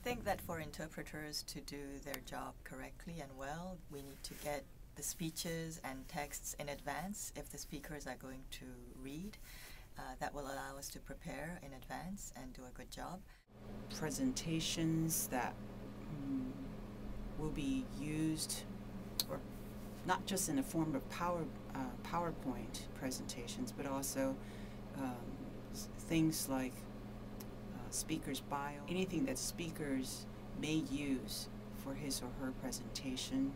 think that for interpreters to do their job correctly and well, we need to get the speeches and texts in advance if the speakers are going to read. That will allow us to prepare in advance and do a good job. Presentations that will be used, or not just in the form of PowerPoint presentations, but also things like speaker's bio, anything that speakers may use for his or her presentation,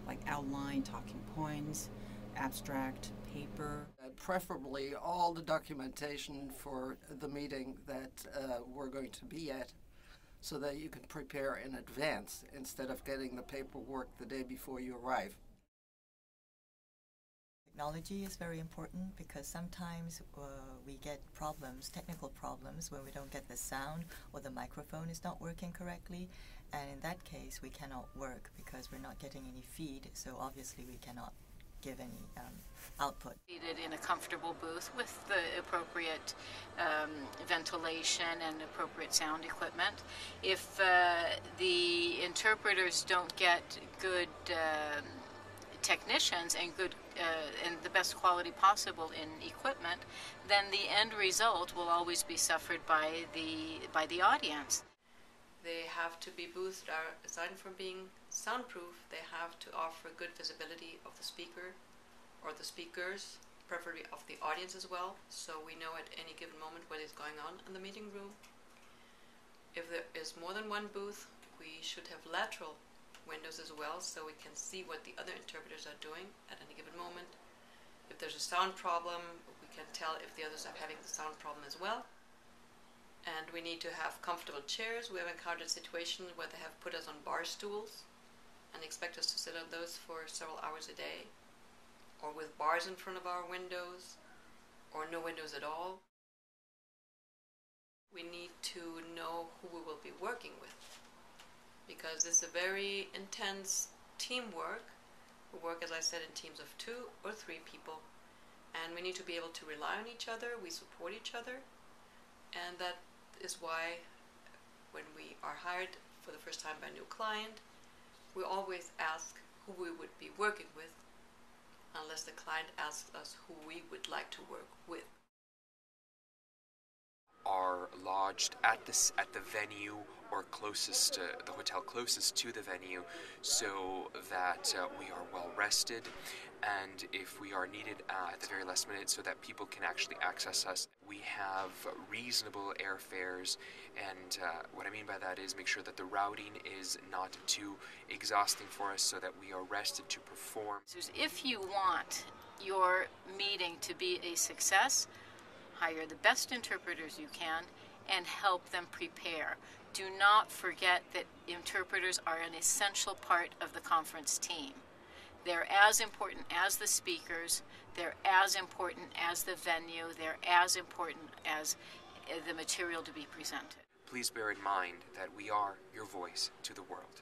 like outline, talking points, abstract, paper. Preferably all the documentation for the meeting that we're going to be at, so that you can prepare in advance instead of getting the paperwork the day before you arrive. Technology is very important because sometimes we get problems, technical problems, when we don't get the sound or the microphone is not working correctly, and in that case we cannot work because we're not getting any feed, so obviously we cannot give any output. Seated in a comfortable booth with the appropriate ventilation and appropriate sound equipment. If the interpreters don't get good technicians and good and the best quality possible in equipment, then the end result will always be suffered by the audience. They have to be booths that are designed for being soundproof. They have to offer good visibility of the speaker or the speakers, preferably of the audience as well, so we know at any given moment what is going on in the meeting room. If there is more than one booth, we should have lateral windows as well, so we can see what the other interpreters are doing at any given moment. If there's a sound problem, we can tell if the others are having the sound problem as well. And we need to have comfortable chairs. We have encountered situations where they have put us on bar stools and expect us to sit on those for several hours a day, or with bars in front of our windows, or no windows at all. We need to know who we will be working with, because it's a very intense teamwork. We work, as I said, in teams of 2 or 3 people, and we need to be able to rely on each other. We support each other, and that is why when we are hired for the first time by a new client, we always ask who we would be working with, unless the client asks us who we would like to work with. Are lodged at the venue or closest to the hotel closest to the venue, so that we are well rested, and if we are needed at the very last minute, so that people can actually access us. We have reasonable airfares, and what I mean by that is make sure that the routing is not too exhausting for us, so that we are rested to perform. If you want your meeting to be a success, hire the best interpreters you can and help them prepare. Do not forget that interpreters are an essential part of the conference team. They're as important as the speakers, they're as important as the venue, they're as important as the material to be presented. Please bear in mind that we are your voice to the world.